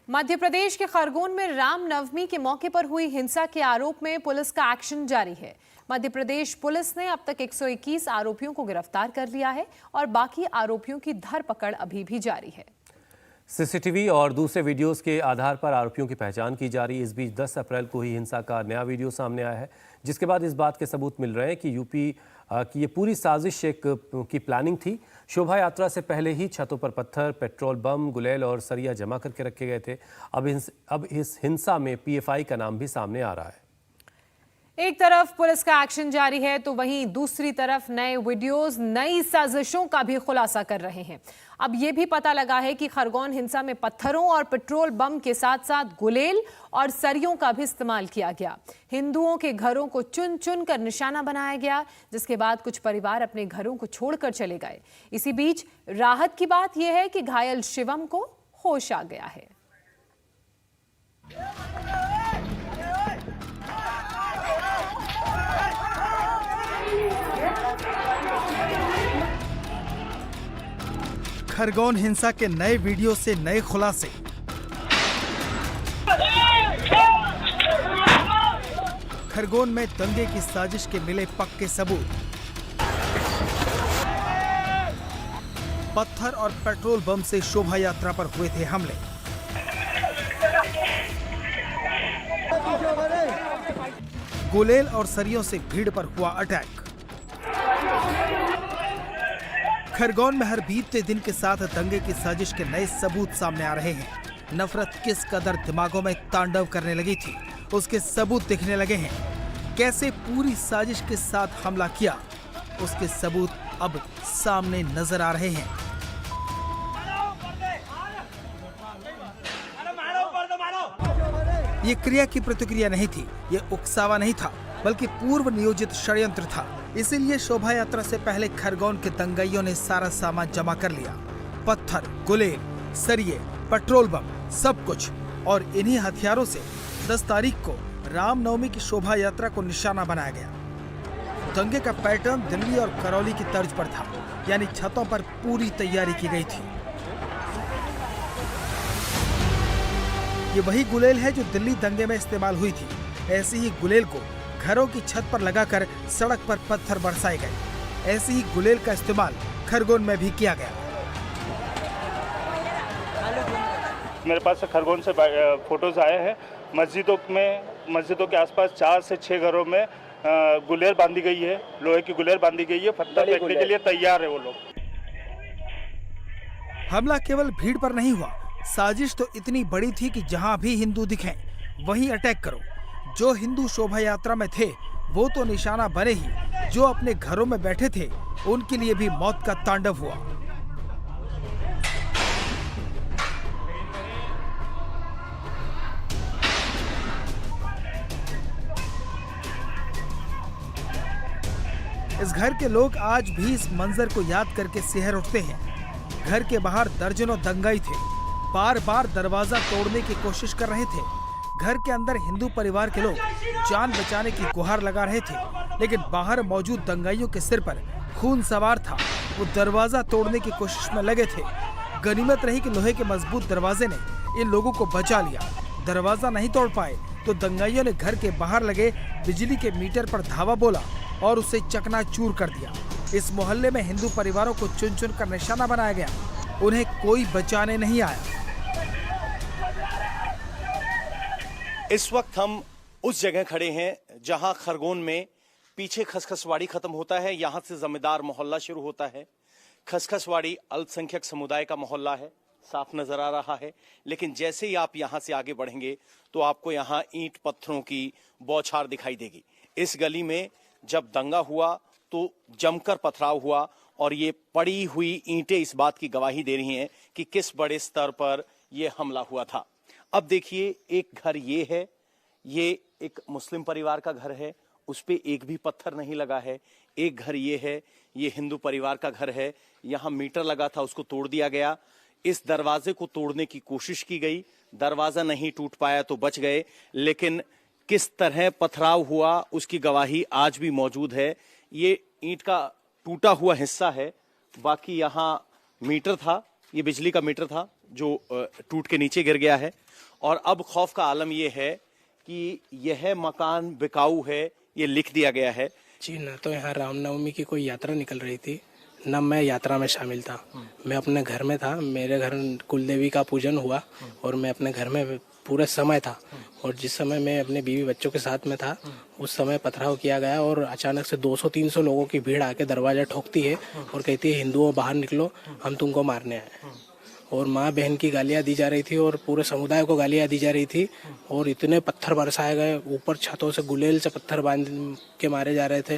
मध्य प्रदेश के खरगोन में रामनवमी के मौके पर हुई हिंसा के आरोप में पुलिस का एक्शन जारी है। मध्य प्रदेश पुलिस ने अब तक 121 आरोपियों को गिरफ्तार कर लिया है और बाकी आरोपियों की धरपकड़ अभी भी जारी है। सीसीटीवी और दूसरे वीडियोस के आधार पर आरोपियों की पहचान की जा रही है। इस बीच 10 अप्रैल को ही हिंसा का नया वीडियो सामने आया है, जिसके बाद इस बात के सबूत मिल रहे हैं कि यूपी की ये पूरी साजिश की प्लानिंग थी। शोभा यात्रा से पहले ही छतों पर पत्थर, पेट्रोल बम, गुलेल और सरिया जमा करके रखे गए थे। अब इस हिंसा में पीएफआई का नाम भी सामने आ रहा है। एक तरफ पुलिस का एक्शन जारी है तो वहीं दूसरी तरफ नए वीडियोस नई साजिशों का भी खुलासा कर रहे हैं। अब यह भी पता लगा है कि खरगोन हिंसा में पत्थरों और पेट्रोल बम के साथ साथ गुलेल और सरियों का भी इस्तेमाल किया गया। हिंदुओं के घरों को चुन चुन कर निशाना बनाया गया, जिसके बाद कुछ परिवार अपने घरों को छोड़कर चले गए। इसी बीच राहत की बात यह है कि घायल शिवम को होश आ गया है। खरगोन हिंसा के नए वीडियो से नए खुलासे। खरगोन में दंगे की साजिश के मिले पक्के सबूत। पत्थर और पेट्रोल बम से शोभा यात्रा पर हुए थे हमले। गुलेल और सरियों से भीड़ पर हुआ अटैक। खरगोन में हर बीतते दिन के साथ दंगे की साजिश के नए सबूत सामने आ रहे हैं। नफरत किस कदर दिमागों में तांडव करने लगी थी, उसके सबूत दिखने लगे हैं। कैसे पूरी साजिश के साथ हमला किया, उसके सबूत अब सामने नजर आ रहे हैं। ये क्रिया की प्रतिक्रिया नहीं थी, ये उकसावा नहीं था, बल्कि पूर्व नियोजित षड्यंत्र था। इसीलिए शोभा यात्रा से पहले खरगोन के दंगाइयों ने सारा सामान जमा कर लिया। पत्थर, गुलेल, सरिये, पेट्रोल बम, सब कुछ। और इन्हीं हथियारों से 10 तारीख को रामनवमी की शोभा यात्रा को निशाना बनाया गया। दंगे का पैटर्न दिल्ली और करौली की तर्ज पर था, यानी छतों पर पूरी तैयारी की गई थी। ये वही गुलेल है जो दिल्ली दंगे में इस्तेमाल हुई थी। ऐसी ही गुलेल को घरों की छत पर लगाकर सड़क पर पत्थर बरसाए गए। ऐसी ही गुलेल का इस्तेमाल खरगोन में भी किया गया। मेरे पास खरगोन से फोटोज आए हैं। मस्जिदों के आसपास 4 से 6 घरों में गुलेल बांधी गई है, लोहे की गुलेल बांधी गई है। पत्थर फेंकने के लिए तैयार है वो लोग। हमला केवल भीड़ पर नहीं हुआ, साजिश तो इतनी बड़ी थी कि जहां भी हिंदू दिखें वहीं अटैक करो। जो हिंदू शोभा यात्रा में थे वो तो निशाना बने ही, जो अपने घरों में बैठे थे उनके लिए भी मौत का तांडव हुआ। इस घर के लोग आज भी इस मंजर को याद करके सिहर उठते हैं। घर के बाहर दर्जनों दंगाई थे, बार बार दरवाजा तोड़ने की कोशिश कर रहे थे। घर के अंदर हिंदू परिवार के लोग जान बचाने की गुहार लगा रहे थे, लेकिन बाहर मौजूद दंगाइयों के सिर पर खून सवार था। वो दरवाजा तोड़ने की कोशिश में लगे थे। गनीमत रही कि लोहे के मजबूत दरवाजे ने इन लोगों को बचा लिया। दरवाजा नहीं तोड़ पाए तो दंगाइयों ने घर के बाहर लगे बिजली के मीटर पर धावा बोला और उसे चकनाचूर कर दिया। इस मोहल्ले में हिंदू परिवारों को चुन चुन कर निशाना बनाया गया। उन्हें कोई बचाने नहीं आया। इस वक्त हम उस जगह खड़े हैं जहां खरगोन में पीछे खसखसवाड़ी खत्म होता है, यहां से जमींदार मोहल्ला शुरू होता है। खसखसवाड़ी अल्पसंख्यक समुदाय का मोहल्ला है, साफ नजर आ रहा है। लेकिन जैसे ही आप यहां से आगे बढ़ेंगे तो आपको यहां ईंट पत्थरों की बौछार दिखाई देगी। इस गली में जब दंगा हुआ तो जमकर पथराव हुआ और ये पड़ी हुई ईंटें इस बात की गवाही दे रही हैं कि किस बड़े स्तर पर यह हमला हुआ था। अब देखिए, एक घर ये है, ये एक मुस्लिम परिवार का घर है, उस पे एक भी पत्थर नहीं लगा है। एक घर ये है, ये हिंदू परिवार का घर है, यहाँ मीटर लगा था, उसको तोड़ दिया गया। इस दरवाजे को तोड़ने की कोशिश की गई, दरवाजा नहीं टूट पाया तो बच गए, लेकिन किस तरह पथराव हुआ उसकी गवाही आज भी मौजूद है। ये ईंट का टूटा हुआ हिस्सा है, बाकी यहाँ मीटर था ये बिजली का मीटर था जो टूट के नीचे गिर गया है। और अब खौफ का आलम यह है कि यह मकान बिकाऊ है, ये लिख दिया गया है। जी, ना तो यहाँ रामनवमी की कोई यात्रा निकल रही थी, न मैं यात्रा में शामिल था। मैं अपने घर में था, मेरे घर कुलदेवी का पूजन हुआ और मैं अपने घर में पूरे समय था। और जिस समय मैं अपने बीवी बच्चों के साथ में था, उस समय पथराव किया गया और अचानक से 200-300 लोगों की भीड़ आके दरवाजा ठोकती है और कहती है हिंदुओं बाहर निकलो, हम तुमको मारने आए। और माँ बहन की गालियाँ दी जा रही थी और पूरे समुदाय को गालियाँ दी जा रही थी और इतने पत्थर बरसाए गए, ऊपर छतों से गुलेल से पत्थर बांध के मारे जा रहे थे।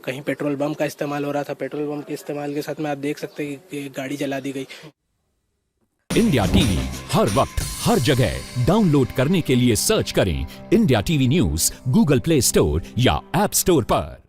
कहीं पेट्रोल बम का इस्तेमाल हो रहा था, पेट्रोल बम के इस्तेमाल के साथ में आप देख सकते हैं कि गाड़ी जला दी गई। इंडिया टीवी हर वक्त हर जगह डाउनलोड करने के लिए सर्च करें India TV news Google play store या ऐप स्टोर पर।